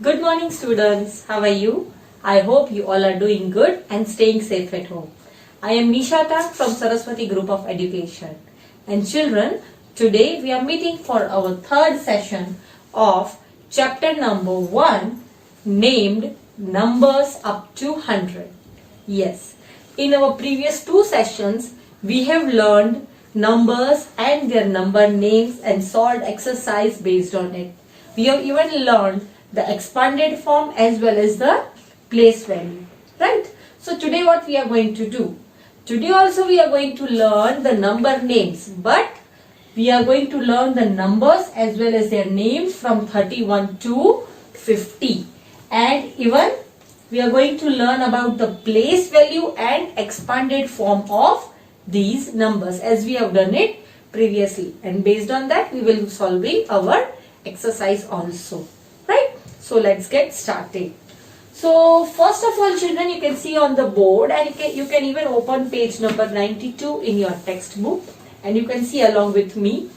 Good morning, students. How are you? I hope you all are doing good and staying safe at home. I am Nishata from Saraswati Group of Education. And children, today we are meeting for our third session of chapter number 1 named Numbers up to 100. Yes, in our previous two sessions, we have learned numbers and their number names and solved exercise based on it. We have even learned the expanded form as well as the place value, right? So today what we are going to do? Today also we are going to learn the number names, but we are going to learn the numbers as well as their names from 31 to 50. And even we are going to learn about the place value and expanded form of these numbers as we have done it previously. And based on that, we will be solving our exercise also, right? So let's get started. So first of all, children, you can see on the board, and you can even open page number 92 in your textbook, and you can see along with me.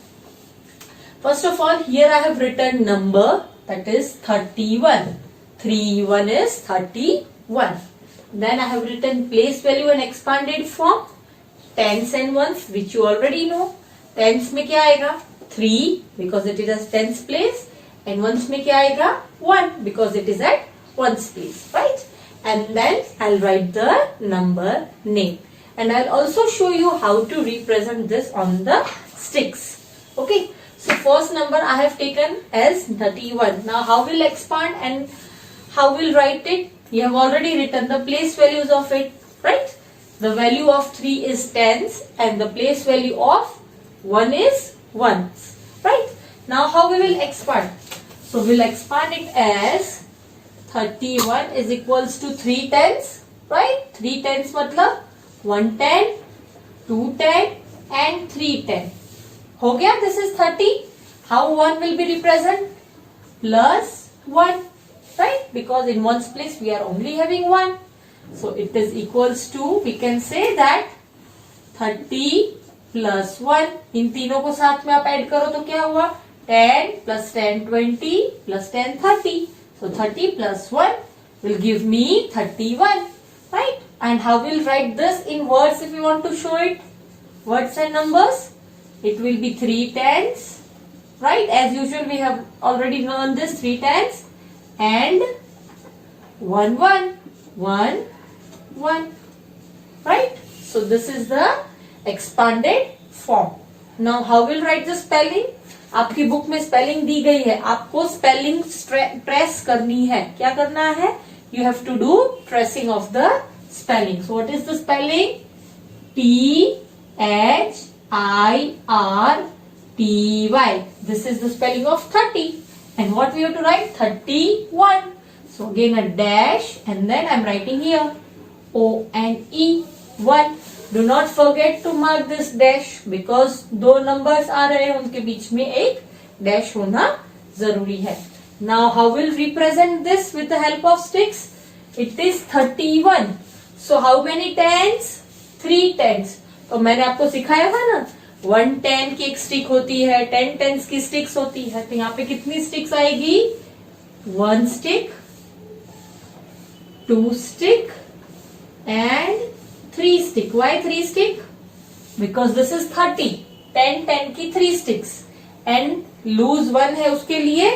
First of all, here I have written number, that is 31. 31 is 31. Then I have written place value and expanded form, tens and ones, which you already know. Tens में क्या आएगा? 3 because it is at tens place, and ones में क्या आएगा? 1 because it is at ones place, right? And then I'll write the number name, and I'll also show you how to represent this on the sticks. Okay, so first number I have taken as 31. Now how will expand and how will write it? You have already written the place values of it, right? The value of 3 is tens and the place value of 1 is ones, right? Now how we will expand? So we'll expand it as 31 is equals to 3 tens, right? 3 tens matlab 1 10, 2 10 and 3 10. हो गया? This is 30. How 1 will be represented? Plus 1, right? Because in ones place we are only having 1. So it is equals to, we can say that 30 plus 1. इन तीनों को साथ में आप add करो तो क्या हुआ? 10 plus 10 20 plus 10 30. So 30 plus 1 will give me 31, right? And how we'll write this in words if you want to show it? Words and numbers. It will be 3 tens, right? As usual we have already learned this, 3 tens and 1 1 1 1, right? So this is the expanded form. Now how will write the spelling? आपकी book में spelling दी गई है, आपको spelling trace करनी है. क्या करना है? You have to do tracing of the spelling. So what is the spelling? THIRTY. This is the spelling of 30. And what we have to write? 31. So again a dash, and then I'm writing here ONE 1. Do not forget to mark this dash because दो numbers आ रहे हैं, उनके बीच में एक dash होना जरूरी है. Now how will represent this with the help of sticks? It is 31. So how many tens? 3 tens. तो मैंने आपको सिखाया था ना, 1 10 की एक स्टिक होती है, 10 tens की स्टिक्स होती है. तो यहाँ पे कितनी स्टिक्स आएगी? 1 stick, 2 stick and 3 stick. Why 3 stick? Because this is 30. 10 10 की 3 sticks and lose 1 है उसके लिए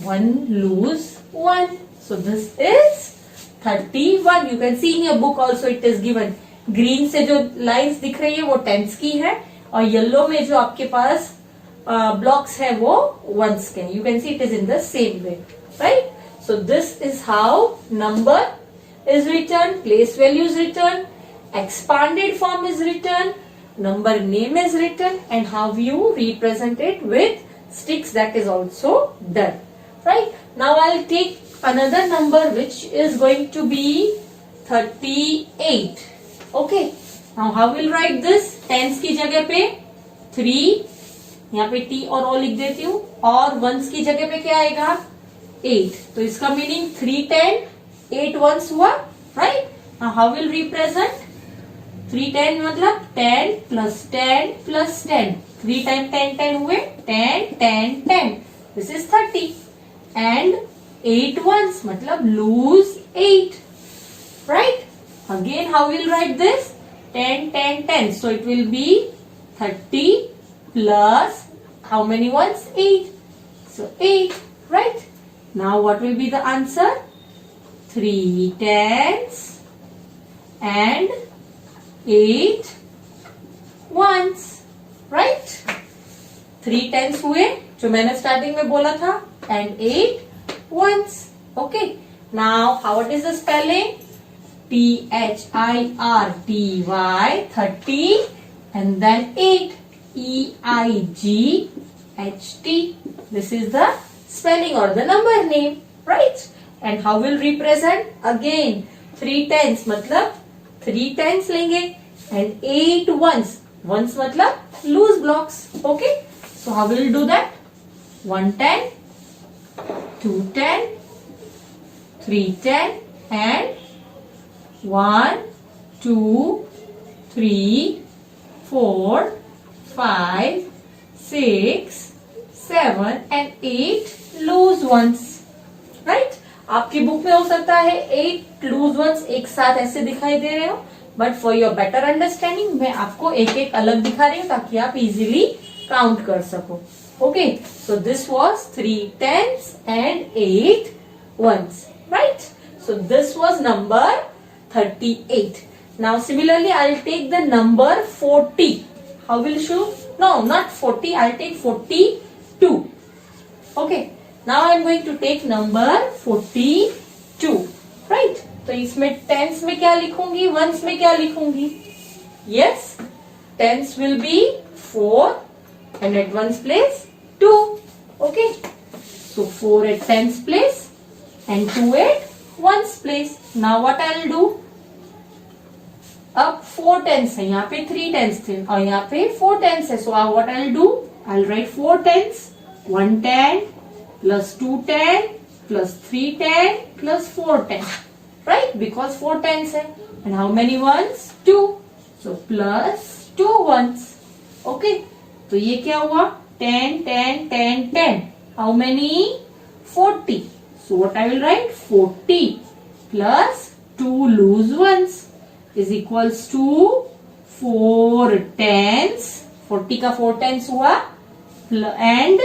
1 lose 1. So this is 31. You can see in your book also it is given. Green से जो लाइंस दिख रही है वो टेंस की है, और येलो में जो आपके पास ब्लॉक्स है वो वंस के. You can see it is in the same way, right? So this is how number is written, place value is written, expanded form is written, number name is written, and how you represent it with sticks, that is also done, right? Now I'll take another number which is going to be 38. Okay, now how we'll write this? tens की जगह पे 3, यहाँ पे t और o लिख देती हूँ, और ones की जगह पे क्या आएगा? 8. तो इसका मीनिंग 3 10 8 ones हुआ, right? Now how will represent? 3 10 मतलब 10 plus 10 plus 10. 3 times 10 10 हुए 10 10 10. This is 30. And 8 ones मतलब lose 8. Right? Again, how we'll write this? 10, 10, 10. So it will be 30 plus how many ones? 8. So 8. Right? Now what will be the answer? 3 tens and 8 ones. Right? 3 tens हुए जो मैंने starting में बोला था and 8 ones. Okay. Now how what is the spelling? THIRTY 30 and then 8 EIGHT. This is the spelling or the number name, right? And how will represent? Again 3 tens मतलब 3 tens लेंगे and 8 ones. Ones मतलब loose blocks. Okay. So how will do that? 1 10, 2 10, 3 10 and 1, 2, 3, 4, 5, 6, 7 and 8 loose ones. Right? आपकी book में हो सकता है 8 loose ones एक साथ ऐसे दिखाई दे रहे हो, but for your better understanding मैं आपको एक एक अलग दिखा रही हूँ ताकि आप इजीली काउंट कर सको. Okay, so this was 3 tens and 8 ones. Right? So this was number 38. Now similarly I'll take the number 40. How will you? No, not 40. I'll take 42. Okay. Now I'm going to take number 42. Right? तो इसमें tens में क्या लिखूंगी? Ones में क्या लिखूंगी? Yes. Tens will be 4 and at ones place 2. Okay. So 4 at tens place and 2 at ones place. Now what I'll do? अब 4 tens है, यहाँ पे 3 tens थे और यहाँ पे 4 tens है. So what I'll do? I'll write 4 tens. 1 10 plus 2 10 plus 3 10 plus 4 10. Right? Because 4 tens है. And how many ones? 2. So plus 2 ones. Okay. तो ये क्या हुआ? 10 10 10 10. How many? 40. So what I will write? 40 plus 2 loose ones is equals to 4 tens. 40 का 4 tens हुआ and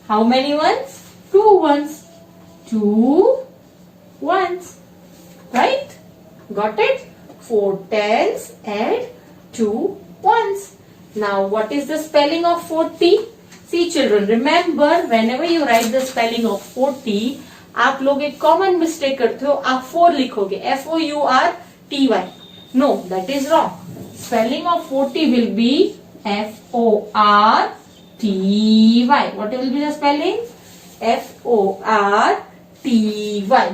how many ones? 2 ones. 2 ones. Right? Got it? 4 tens and 2 ones. Now what is the spelling of 40? See children, remember whenever you write the spelling of 40, आप लोग एक common mistake करते हो, आप 4 लिखोगे FOURTY. No, that is wrong. Spelling of 40 will be FORTY. What will be the spelling? FORTY.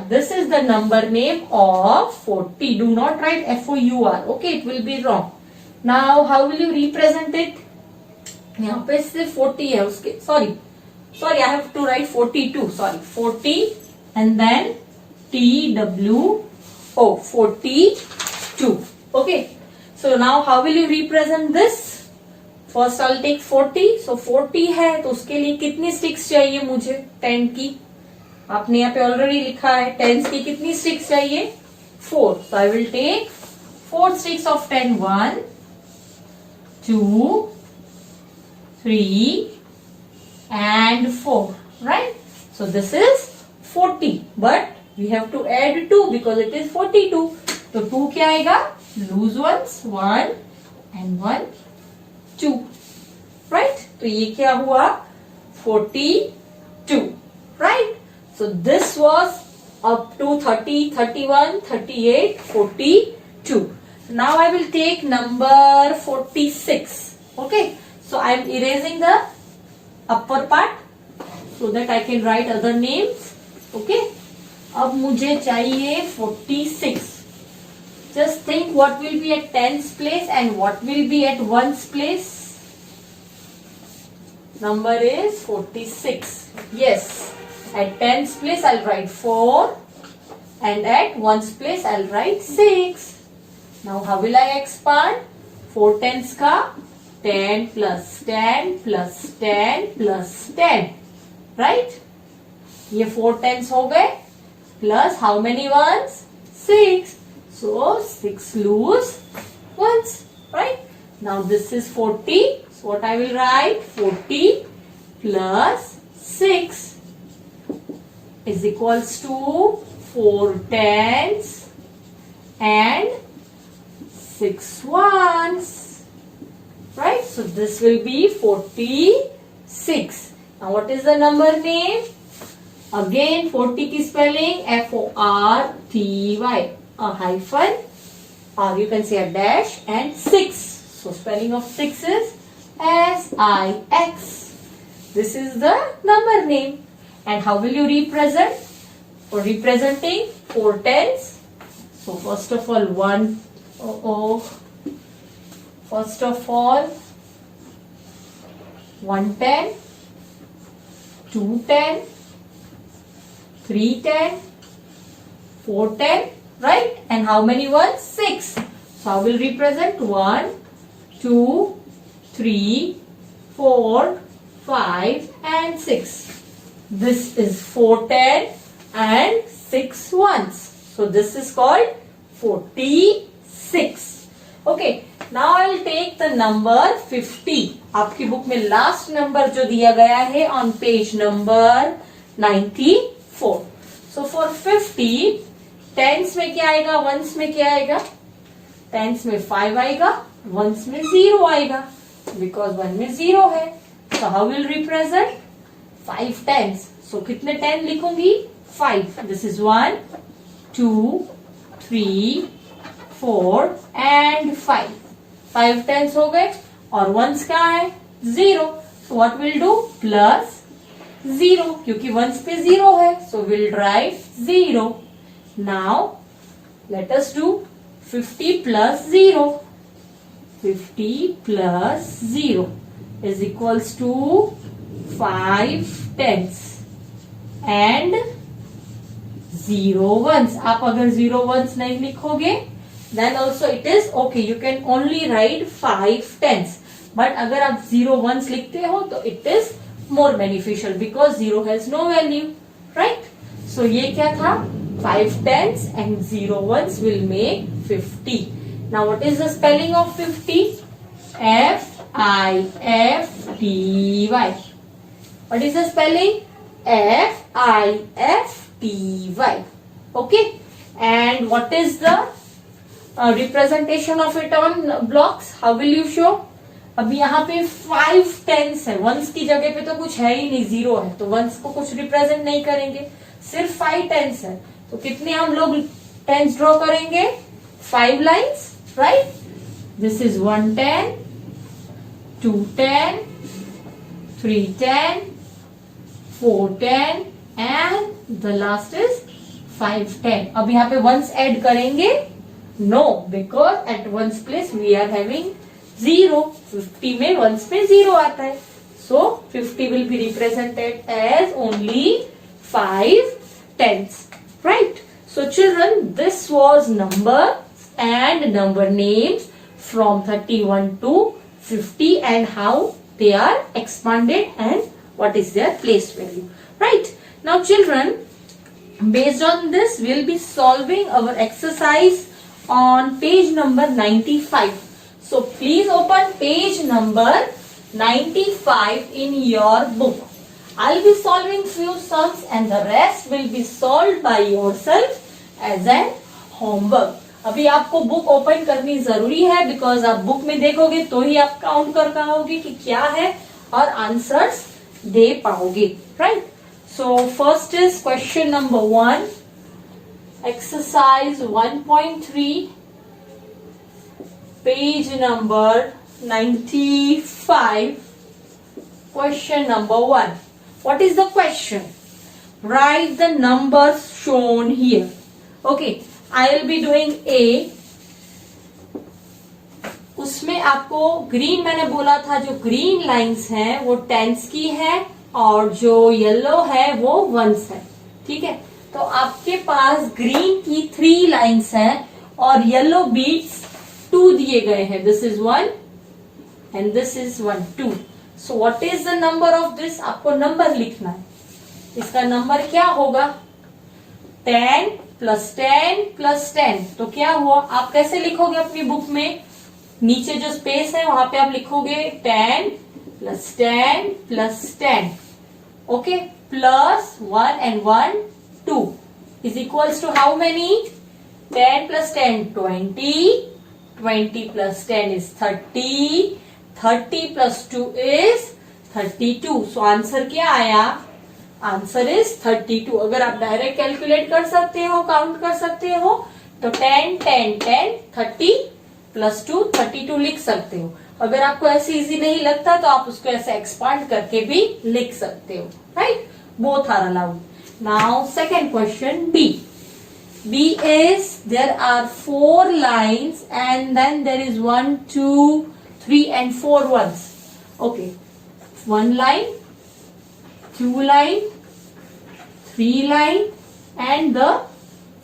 This is the number name of 40. Do not write FOUR. Okay, it will be wrong. Now how will you represent it? यहाँ पे सिर्फ 40 है उसके. Sorry, I have to write 42. Sorry, 40 and then TWO 42. Okay. So now how will you represent this? First I'll take 40. So 40 है तो उसके लिए कितनी sticks चाहिए मुझे? 10 की. आपने यहाँ पे ऑलरेडी लिखा है. 10 की कितनी sticks चाहिए? 4. So I will take 4 sticks of 10. 1, 2, 3 and 4. Right? So this is 40. But we have to add 2 because it is 42. तो 2 क्या आएगा? Loose ones 1 and 1 2. Right? तो ये क्या हुआ? 42. Right? So this was up to 30, 31, 38, 42. Now I will take number 46. Okay. So I am erasing the upper part so that I can write other names. Okay. अब मुझे चाहिए 46. Just think what will be at tens place and what will be at ones place. Number is 46. Yes. At tens place I'll write 4 and at ones place I'll write 6. Now how will I expand? 4 tens का 10 plus 10 plus 10 plus 10. Right? ये 4 tense हो गए, plus how many once? 6. So 6 loose ones, right? Now this is 40. So what I will write? 40 plus 6 is equals to 4 tens and 6 ones. Right? So this will be 46. Now what is the number name? Again 40 की spelling FORTY. A hyphen, or you can say a dash, and 6. So spelling of 6 is SIX. This is the number name. And how will you represent? For representing 4 tens. So first of all, first of all, 1 10, 2 10, 3 10, 4 10, right? And how many ones? 6. So I will represent 1, 2, 3, 4, 5 and 6. This is 4 10 and 6 ones. So this is called 46. Okay. Now I will take the number 50. आपकी book में last number जो दिया गया है on page number 94. So for 50, tense में क्या आएगा? Once में क्या आएगा? टेंस में 5 आएगा, वंस में 0 आएगा, बिकॉज 1 में 0 है. So how will represent? 5 tens. So कितने 10 लिखूंगी? 5. This is 1, 2, 3, 4 and 5. 5 tens हो गए और वंस क्या है? 0. So what will do? Plus 0, क्योंकि वंस पे 0 है. So we'll write 0. Now let us do 50 plus 0. 50 plus 0 is equals to 5 tens and 0 ones. आप अगर 0 ones नहीं लिखोगे then also it is okay. You can only write 5 tens. But अगर आप 0 ones लिखते हो तो it is more beneficial because 0 has no value, right? So ये क्या था? 5 tens and 0 ones will make 50. Now what is the spelling of 50? FIFTY. What is the spelling? FIFTY. Okay. And what is the representation of it on blocks? How will you show? अब यहाँ पे 5 tense है, once की जगह पे तो कुछ है ही नहीं, 0 है, तो वंस को कुछ रिप्रेजेंट नहीं करेंगे, सिर्फ 5 टेंस है. तो कितने हम लोग टेंस ड्रॉ करेंगे? 5 lines, right? This is 1 10, 2 10, 3 10, 4 10 and the last is 5 10. अब यहाँ पे वंस ऐड करेंगे? No, because at ones place we are having 0. 50 में वंस में 0 आता है. So 50 will be represented as only 5 tens. Right? So children, this was number and number names from 31 to 50 and how they are expanded and what is their place value. Right? Now children, based on this, we'll be solving our exercise on page number 95. So please open page number 95 in your book. I'll be solving few sums and the rest will be solved by yourself as an homework. अभी आपको book open करनी जरूरी है because आप book में देखोगे तो ही आप काउंट कर पाओगे कि क्या है और आंसर्स दे पाओगे. Right? So first is question number 1, exercise 1.3, page number 95. Question number 1. What is the question? Write the numbers shown here. Okay, I will be doing A. उसमें आपको ग्रीन, मैंने बोला था जो ग्रीन लाइंस हैं वो टेंस की है और जो येलो है वो वंस है. ठीक है, तो आपके पास ग्रीन की 3 लाइंस हैं और येलो बीट्स 2 दिए गए हैं. This is 1 and this is 1, 2. So what is the number of this? आपको नंबर लिखना है. इसका नंबर क्या होगा? 10 प्लस 10 प्लस 10। तो क्या हुआ? आप कैसे लिखोगे अपनी बुक में? नीचे जो स्पेस है वहां पे आप लिखोगे 10 plus 10 plus 10, okay, plus 1 and 1 2 is equals to how many? 10 plus 10 20, 20 plus 10 is 30, 30 plus 2 is 32. So answer क्या आया? Answer is 32। अगर आप डायरेक्ट कैलकुलेट कर सकते हो, काउंट कर सकते हो, तो 10 10 10 30 प्लस 2 32 लिख सकते हो। अगर आपको ऐसे इजी नहीं लगता तो आप उसको ऐसे एक्सपांड करके भी लिख सकते हो, right? Both are allowed. Now second question B. B is there are 4 lines and then there is 1 2 3 and 4 ones. Okay, 1 line, 2 line, 3 line and the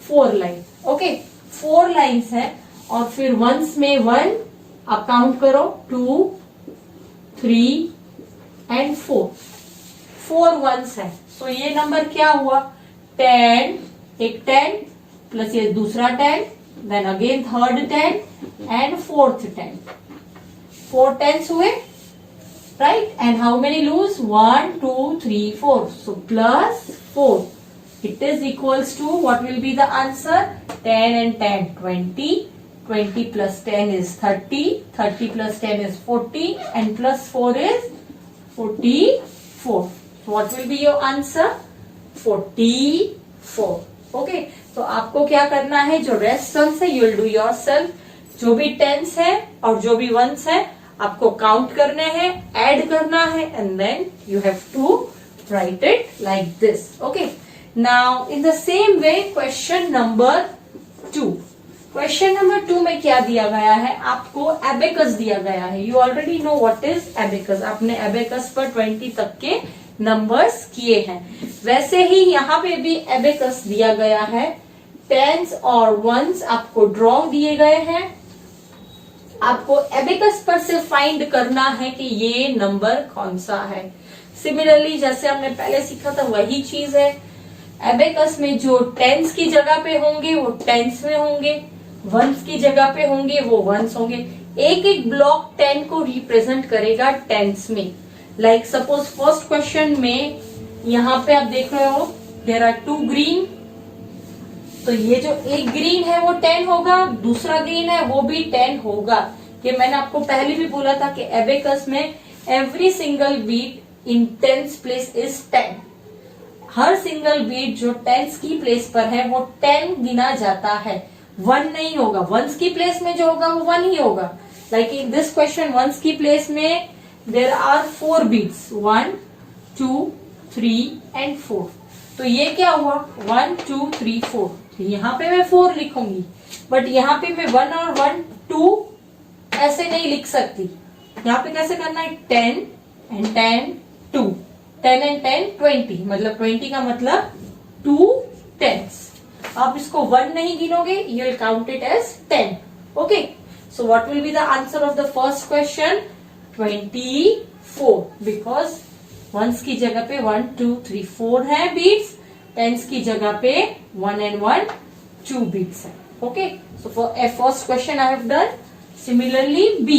4 line. Okay, 4 lines है और फिर वंस में 1 आप काउंट करो 2 3 and 4, 4 वंस है। सो ये number क्या हुआ? 10, एक 10 प्लस ये दूसरा 10, then again third 10 and fourth 10, 4 10s हुए, right? And how many lose? 1 2 3 4. So plus 4. It is equals to what will be the answer? 10 and 10 20. 20 plus 10 is 30. 30 plus 10 is 40 and plus 4 is 44. So what will be your answer? 44. Okay. तो आपको क्या करना है? जो rest sums है you will do yourself. जो भी tense है और जो भी वंस है आपको काउंट करने हैं, ऐड करना है and then you have to write it like this. Okay, now in the same way question number 2। Question number 2 में क्या दिया गया है? आपको एबेकस दिया गया है। You already know what is abacus. आपने एबेकस पर 20 तक के नंबर्स किए हैं। वैसे ही यहाँ पे भी एबेकस दिया गया है। टेंस और वंस आपको ड्रॉ दिए गए हैं। आपको एबेकस पर से फाइंड करना है कि ये नंबर कौन सा है। सिमिलरली जैसे हमने पहले सीखा था वही चीज है। एबेकस में जो टेंस की जगह पे होंगे वो टेंस में होंगे, वंस की जगह पे होंगे वो वंस होंगे। एक एक ब्लॉक 10 को रिप्रेजेंट करेगा टेंस में। लाइक सपोज फर्स्ट क्वेश्चन में यहाँ पे आप देख रहे हो देयर आर 2 ग्रीन, तो ये जो एक ग्रीन है वो 10 होगा, दूसरा ग्रीन है वो भी 10 होगा। ये मैंने आपको पहले भी बोला था कि एबेकस में every single bead in tens place is 10। हर सिंगल बीट जो टेंस की प्लेस पर है वो 10 गिना जाता है, 1 नहीं होगा। वंस की प्लेस में जो होगा वो 1 ही होगा। Like in this question ones की प्लेस में देर आर 4 बीट्स, 1 2 3 एंड 4। तो ये क्या हुआ? 1 2 3 4। यहाँ पे मैं 4 लिखूंगी, बट यहाँ पे मैं 1 और 1 2 ऐसे नहीं लिख सकती। यहाँ पे कैसे करना है? 10 and 10 2, 10 and 10 20, मतलब 20 का मतलब 2 10s। आप इसको 1 नहीं गिनोगे, you will count it as 10. Okay, so what will be the answer of the first question? 24, because once की जगह पे 1 2 3 4 है बीट्स, टेंस की जगह पे 1 and 1 2 बीट्स है। Okay, so for a first question I have done. Similarly B,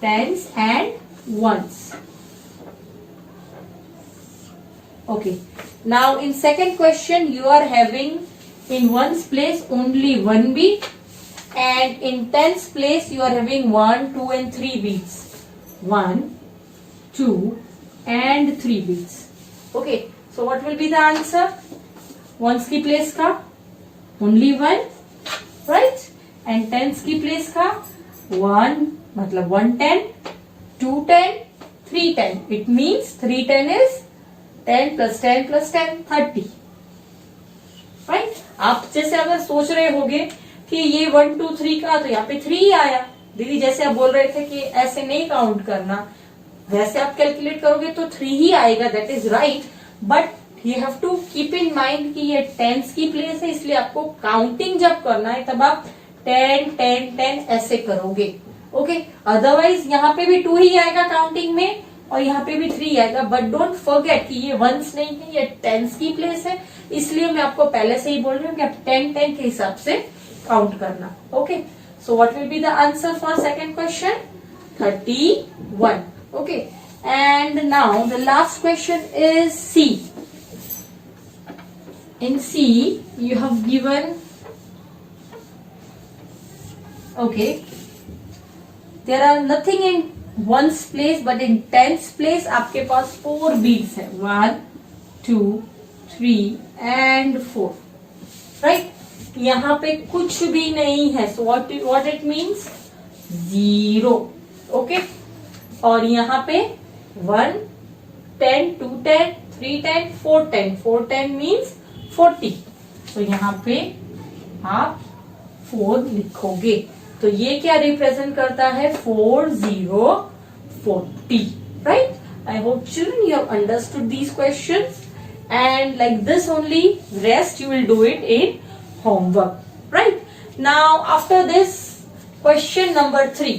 tens and ones. Okay, now in second question you are having in ones place only 1 beat and in tens place you are having 1 2 and 3 beats, 1 2 and 3 beats. Okay, so what will be the answer? Ones की place का only 1, right? and tens की place का 1 मतलब 1 10 2 10 3 10. It means 3 10 is 10 plus 10 plus 10 30, right? आप जैसे अगर सोच रहे होगे कि ये 1 2 3 का तो यहाँ पे 3 ही आया। दीदी जैसे आप बोल रहे थे कि ऐसे नहीं काउंट करना, वैसे आप कैलकुलेट करोगे तो 3 ही आएगा, that is right. But you have to keep in mind कि ये टेंस की प्लेस है, इसलिए आपको काउंटिंग जब करना है तब आप 10 10 10 ऐसे करोगे। ओके, अदरवाइज यहाँ पे भी 2 ही आएगा काउंटिंग में, और यहाँ पे भी 3 आएगा, बट डोंट फॉरगेट कि ये वंस नहीं है, ये टेंस की प्लेस है, इसलिए मैं आपको पहले से ही बोल रही हूँ कि आप 10 के हिसाब से काउंट करना. Okay, so what will be the answer for second question? 31. Okay, and now the last question is C. In C, you have given, okay, there are nothing in ones place, but in tens place आपके पास 4 beads है. 1, 2, 3 and 4. Right? यहाँ पे कुछ भी नहीं है. So what it means? 0. Okay? और यहाँ पे 1, 10, 2, 10, 3, 10, 4, 10. 4, 10 means 40. तो यहाँ पे आप 4 लिखोगे. तो ये क्या रिप्रेजेंट करता है? 4, 0, 40. Right? I hope children you have understood these questions, and like this only rest you will do it in homework. Right? Now after this question number 3,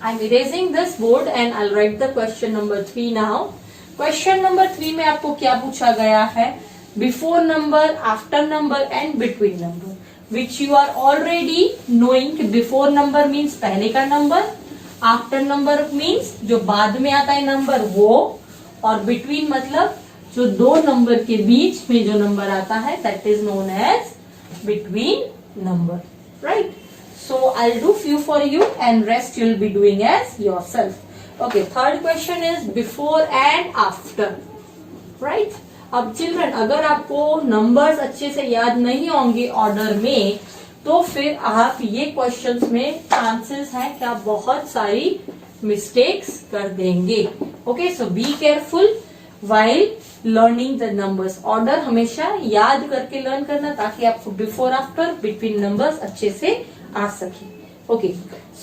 I am erasing this board and I'll write the question number 3 now. Question number 3 में आपको क्या पूछा गया है? Before number, after number and between number, which you are already knowing कि before number means पहले का number, after number means जो बाद में आता है number वो, और between मतलब जो दो number के बीच में जो number आता है, that is known as between number. Right? So I'll do few for you and rest you'll be doing as yourself. Okay, third question is before and after. Right? अब children अगर आपको numbers अच्छे से याद नहीं होंगे ऑर्डर में, तो फिर आप ये क्वेश्चंस में चांसेस है कि आप बहुत सारी मिस्टेक्स कर देंगे. Okay, so be careful while learning the numbers. Order हमेशा याद करके लर्न करना ताकि आपको बिफोर आफ्टर बिटवीन नंबर्स अच्छे से आ सके. Okay,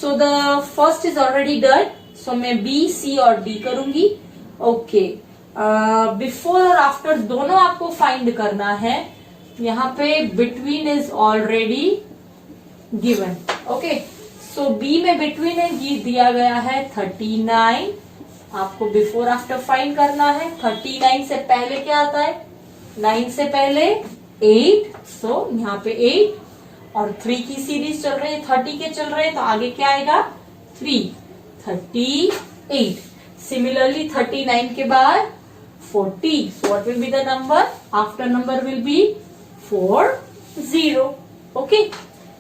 so the first is already done, so मैं बी, सी और डी करूंगी. ओके, बिफोर और आफ्टर दोनों आपको फाइंड करना है. यहाँ पे between is already given. Okay, so B में बिटवीन है, ये दिया गया है 39. आपको बिफोर आफ्टर फाइंड करना है. 39 से पहले क्या आता है? 9 से पहले 8, सो यहाँ पे 8 और 3 की सीरीज चल रही है, 30 के चल रहे हैं, तो आगे क्या आएगा? 3, 38. सिमिलरली 39 के बाद 40. So what will be the number? After number will be 40. Okay.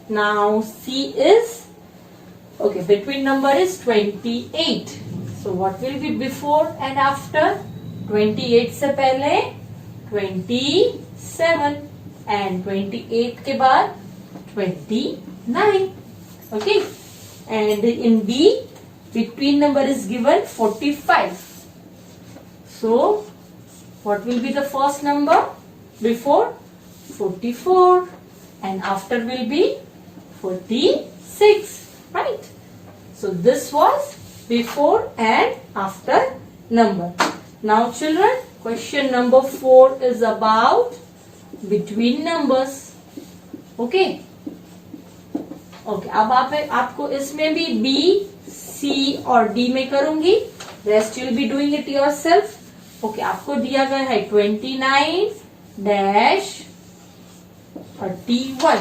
Now C is, okay, between number is 28. So what will be before and after? 28 से पहले 27 and 28 के बाद 29. Okay. And in B, between number is given 45. So what will be the first number? Before 44 and after will be 46. Right? So this was before and after number. Now children, question number 4 is about between numbers. Okay? Okay, अब आपको इसमें भी B, C और D में करूंगी. Rest you'll be doing it yourself. Okay, आपको दिया गया है 29-31.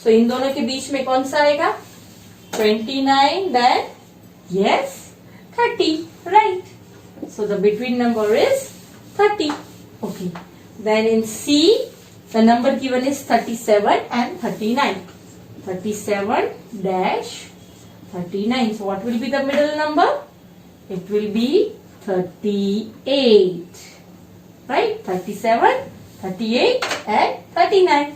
सो इन दोनों के बीच में कौन सा आएगा? 29 then yes 30. Right? So the between number is 30. Okay, then in C the number given is 37 and 39. 37-39. So what will be the middle number? It will be 38. Right? 37, 38 and 39.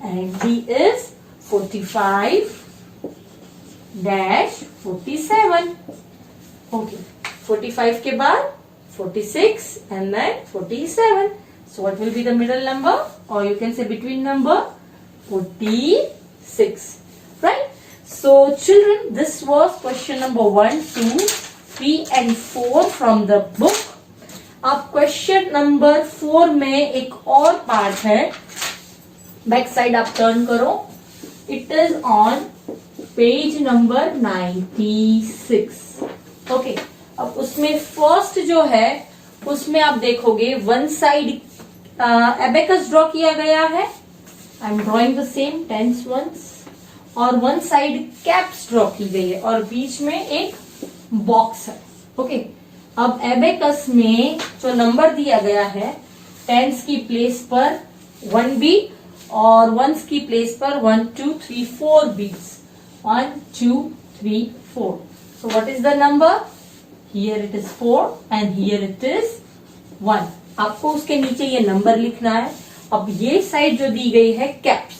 And D is 45-47. Okay. 45 के बाद 46 and then 47. So what will be the middle number? Or you can say between number? 46. Right? So children, this was question number 1, 2, 3 and 4 from the book. अब question number 4 में एक और part है. Back side आप turn करो. It is on page number 96. Okay, अब उसमें first जो है उसमें आप देखोगे वन साइड एबेकस ड्रॉ किया गया है. I am drawing the same tens ones. और वन साइड कैप्स ड्रॉ की गई है और बीच में एक बॉक्स है. ओके. अब एबेकस में जो नंबर दिया गया है टेंस की प्लेस पर 1 बीट और वंस की प्लेस पर 1 2 3 4 beats. 1 2 3 4. So what is the number? Here it is 4 and here it is 1. आपको उसके नीचे ये नंबर लिखना है. अब ये साइड जो दी गई है कैप्स,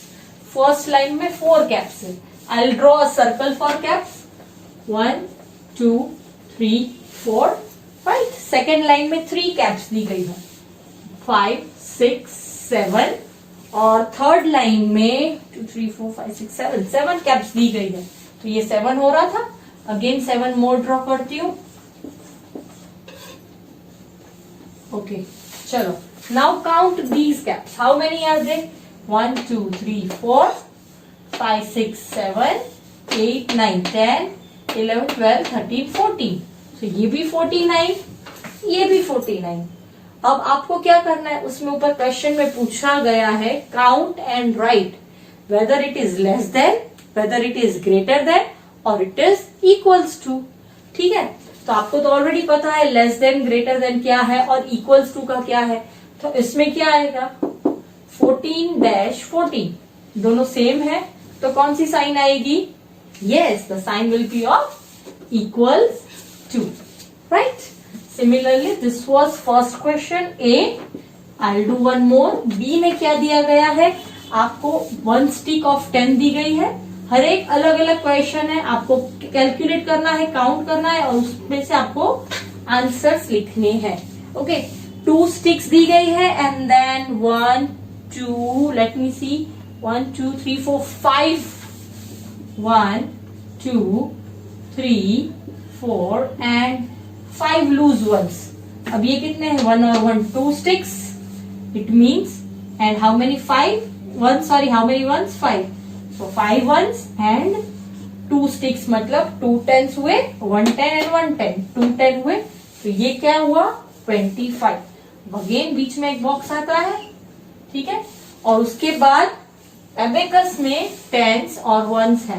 फर्स्ट लाइन में 4 कैप्स है. I will draw a circle for caps. 1 2 3 4. Right. Second line में 3 कैप्स दी गई है. 5 6 7. और थर्ड लाइन में 2 3 4 5 6 7 7 कैप्स दी गई है. तो ये 7 हो रहा था. अगेन 7 मोर ड्रॉ करती हूँ. ओके. चलो. Now count these caps. How many are they? 1 2 3 4 5 6 7 8 9 10 11 12 13 14. तो ये भी 49, ये भी 49. अब आपको क्या करना है, उसमें ऊपर क्वेश्चन में पूछा गया है count and right weather it is less than, weather it is greater than और इट इज इक्वल्स टू. ठीक है. तो आपको तो ऑलरेडी पता है लेस देन ग्रेटर देन क्या है और इक्वल्स टू का क्या है. तो इसमें क्या आएगा? 14-14. दोनों सेम है तो कौन सी साइन आएगी? Yes, the sign will be of equals to. Right. Similarly this was first question A. I will do one more. B में क्या दिया गया है? आपको 1 स्टिक ऑफ 10 दी गई है. हर एक अलग अलग क्वेश्चन है. आपको कैलकुलेट करना है, काउंट करना है और उसमें से आपको आंसर्स लिखने हैं. ओके. 2 स्टिक्स दी गई है and then 1 2 let me see 1 2 3 4 5. 1 2 3 4 and 5 loose ones. अब ये कितने हैं? 1 और 1 2 sticks. It means and how many 5 1 sorry how many ones? 5. So 5 ones and 2 sticks मतलब 2 tens हुए. 1 10 and 1 10. 2 10 हुए. तो ये क्या हुआ? 25. अगेन बीच में एक बॉक्स आता है. ठीक है. और उसके बाद एबेकस में टेंस और वंस है.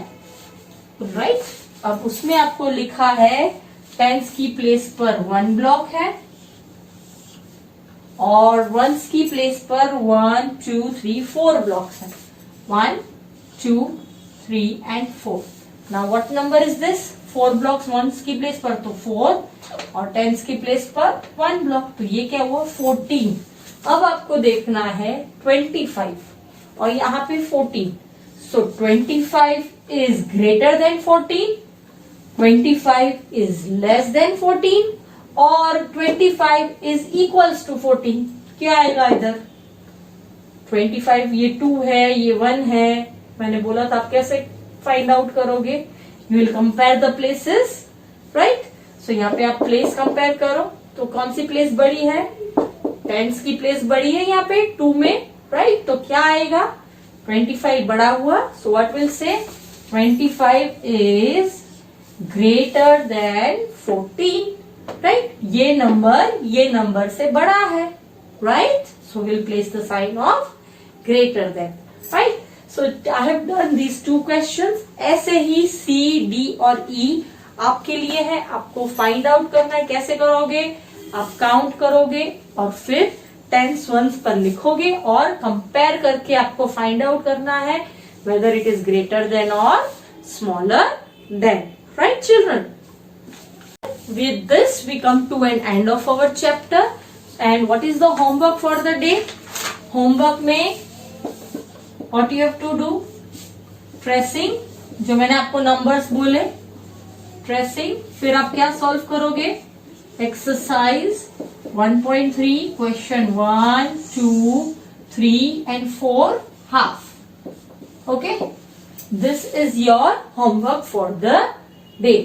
राइट. अब उसमें आपको लिखा है टेंस की प्लेस पर 1 ब्लॉक है और वंस की प्लेस पर 1 2 3 4 ब्लॉक्स है. 1 2 3 and 4. Now what number is this? 4 blocks ones की प्लेस पर तो 4 और टेंस की प्लेस पर 1 ब्लॉक. तो ये क्या हुआ? 14. अब आपको देखना है 25 और यहाँ पे 14. So 25 is greater than 14, 25 is less than 14 और 25 is equals to 14. क्या आएगा इधर? 25 ये 2 है, ये 1 है. मैंने बोला था आप कैसे फाइंड आउट करोगे? You will compare the places. Right. So यहाँ पे आप प्लेस कंपेयर करो. तो कौन सी प्लेस बड़ी है? टेंस की प्लेस बड़ी है यहाँ पे 2 में. राइट. तो क्या आएगा? 25 बड़ा हुआ. So what will say? 25 is greater than 14. Right. ये नंबर से बड़ा है. Right. So will place the sign of greater than. Right. So I have done these 2 questions. ऐसे ही C, D और E आपके लिए है. आपको फाइंड आउट करना है. कैसे करोगे? आप काउंट करोगे और फिर टेंस वंस पर लिखोगे और कंपेयर करके आपको फाइंड आउट करना है whether it is greater than और smaller than. Right children. With this we come to an end of our chapter. And what is the homework for the day? Homework में what you have to do? Tracing, जो मैंने आपको numbers बोले, tracing. फिर आप क्या solve करोगे? Exercise 1.3 question 1 2 3 and 4 half. Okay, this is your homework for the day.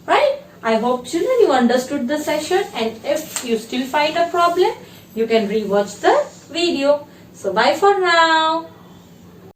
Right. I hope children you understood the session, and if you still find a problem you can rewatch the video. So bye for now.